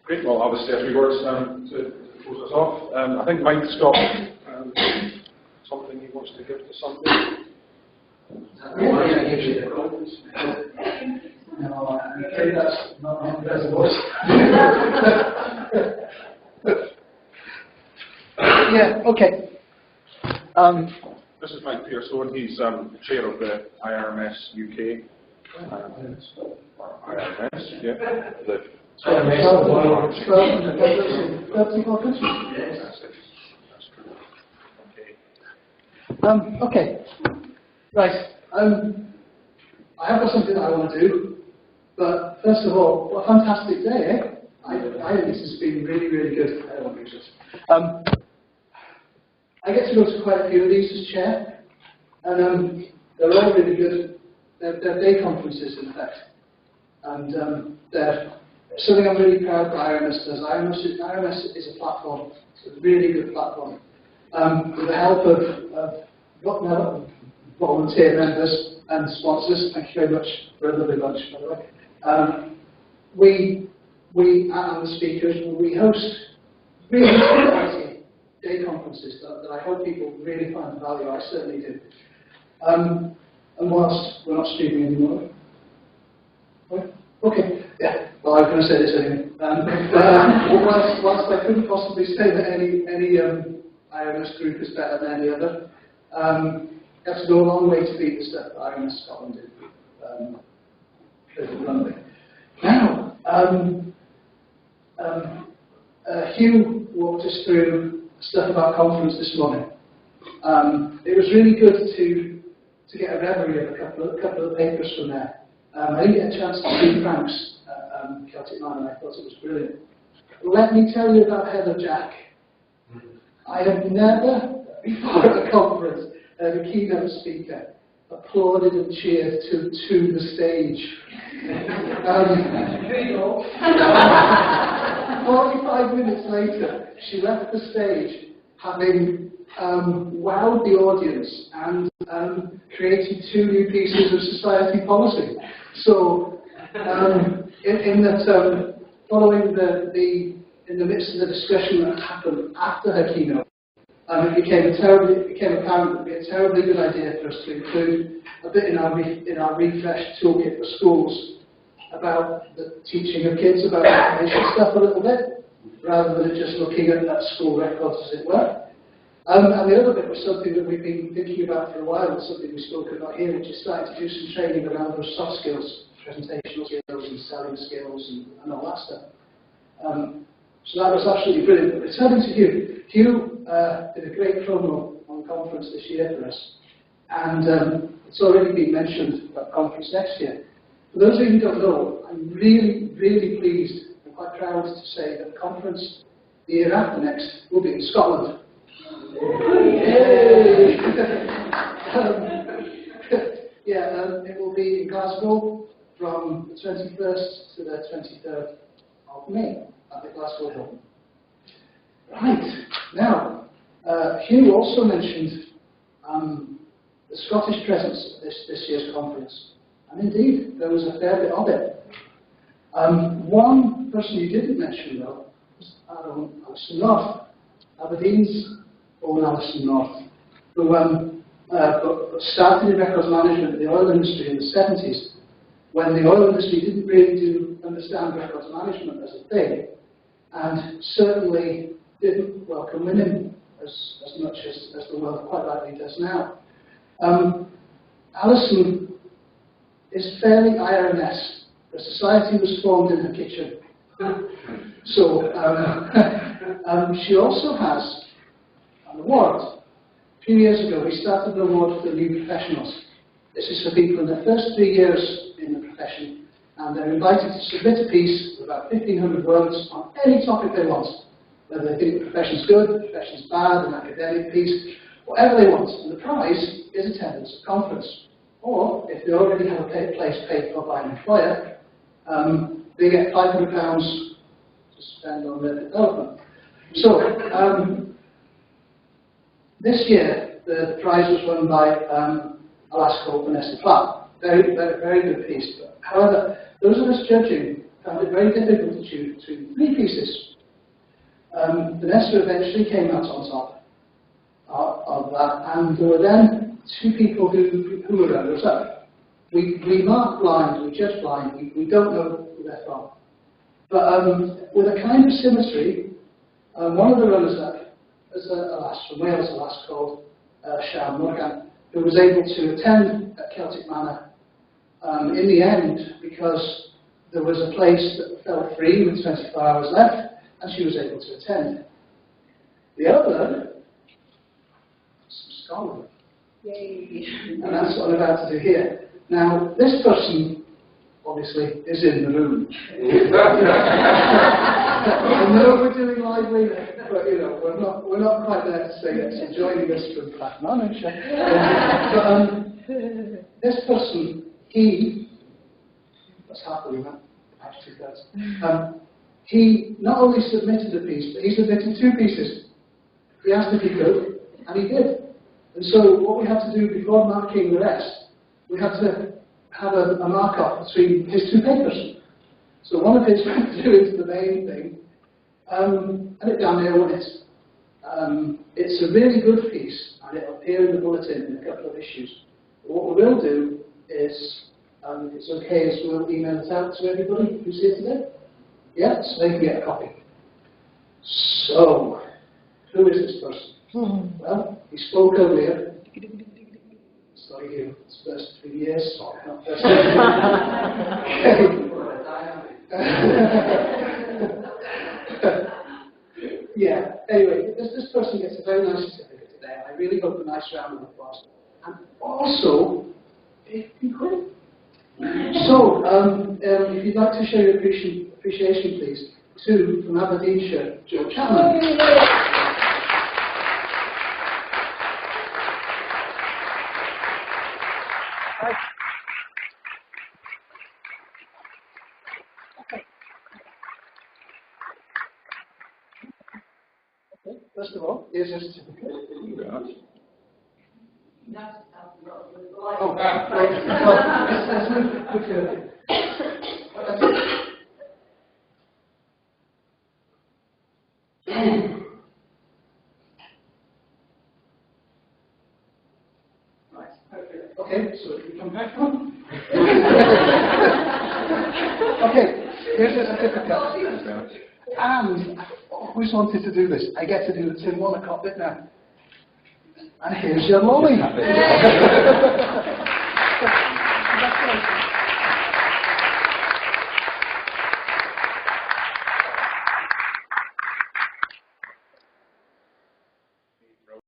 Great. Well, obviously, a few words to close us off. I think Mike's got something he wants to give to somebody. No, I'm afraid that's not how the present was. Yeah, okay. This is Meic Peirce Owen. He's chair of the IRMS UK. IRMS, yeah. Okay. Right. I have got something that I want to do, but first of all, what a fantastic day, eh? I think this has been really, really good. I don't want to use this. I get to go to quite a few of these as chair, and they're all really good. They're day conferences, in fact, and they're something I'm really proud that IRMS does. IRMS is a platform. It's a really good platform. With the help of volunteer members and sponsors, thank you very much for a lovely lunch, by the way. We and the speakers, we host really exciting day conferences that I hope people really find value. I certainly do. And whilst we're not streaming anymore, okay, yeah. Well, I was going to say this anyway. Whilst I couldn't possibly say that any IRMS group is better than any other, you have to go a long way to beat the stuff that IRMS Scotland did. Now, Hugh walked us through stuff about conference this morning. It was really good to get a reverie of a couple of papers from there. I didn't get a chance to see Frank's Celtic Man, and I thought it was brilliant. Let me tell you about Heather Jack. I have never, before at a conference, heard a keynote speaker applauded and cheered to the stage. 45 minutes later, she left the stage having wowed the audience and created 2 new pieces of society policy. So, in that, following in the midst of the discussion that happened after her keynote, it became apparent that it would be a terribly good idea for us to include a bit in our refreshed toolkit for schools about the teaching of kids about information stuff a little bit, rather than just looking at school records, as it were. And the other bit was something that we've been thinking about for a while, and something we spoke about here, which is starting to do some training around those soft skills, presentational skills and selling skills and all that stuff. So that was absolutely brilliant. But returning to Hugh, Hugh did a great promo on the conference this year for us, and it's already been mentioned at the conference next year. For those of you who don't know, I'm really, really pleased and quite proud to say that the conference the year after next will be in Scotland. Yay! It will be in Glasgow from the 21st to the 23rd of May at the Glasgow Dome. Right, now, Hugh also mentioned the Scottish presence at this year's conference. And indeed, there was a fair bit of it. One person you didn't mention, though, was Alison North, Aberdeen's own Alison North, who started in records management in the oil industry in the 70s, when the oil industry didn't really understand records management as a thing, and certainly didn't welcome women as much as the world quite rightly does now. Alison is fairly IRMS. The society was formed in her kitchen. So she also has an award. A few years ago, we started an award for the new professionals. This is for people in their first 3 years in the profession, and they're invited to submit a piece of about 1,500 words on any topic they want, whether they think the profession's good, the profession's bad, an academic piece, whatever they want. And the prize is attendance at conference. Or, if they already have a place paid for by an employer, they get £500 to spend on their development. So, this year, the prize was won by Alaska Vanessa Platt. Very, very, very good piece. But, however, those of us judging found it very difficult to choose between 3 pieces. Vanessa eventually came out on top of that, and there were then 2 people who were runners-up. We mark blind, we judge blind, we don't know who they're from. But with a kind of symmetry, one of the runners-up was a lass from Wales, a lass called Sian Morgan, who was able to attend at Celtic Manor in the end because there was a place that felt free with 24 hours left, and she was able to attend. The other, some scholarly. Yay. And that's what I'm about to do here. Now, this person, obviously, is in the room. I know we're doing lively, but you know, we're not quite there to say that she's joining us from Clackmannanshire. But this person, that's half the room, actually that's. He not only submitted a piece, but he submitted 2 pieces. He asked if he could, and he did. And so what we had to do before marking the rest, we had to have a mark-off between his 2 papers. So one of his went through into the main thing, and it down there won it. It's a really good piece, and it'll appear in the bulletin in a couple of issues. But what we will do is, if it's okay, is we'll email it out to everybody who's here today. Yeah, so they can get a copy. So, who is this person? Well, he spoke earlier. Sorry, his first 3 years. Not first 3 years. Yeah, anyway, this person gets a very nice certificate today. I really hope a nice round of applause. And also, 50 quid. So, if you'd like to show your appreciation, please, to, from Aberdeenshire, Joe Chapman. Okay, first of all, here's your certificate. Oh, let's move quickly. Okay, so if you come back on. Okay, here's the certificate. And I always wanted to do this. I get to do the Tim Monacott bit now. And here's your lolly. Congratulations.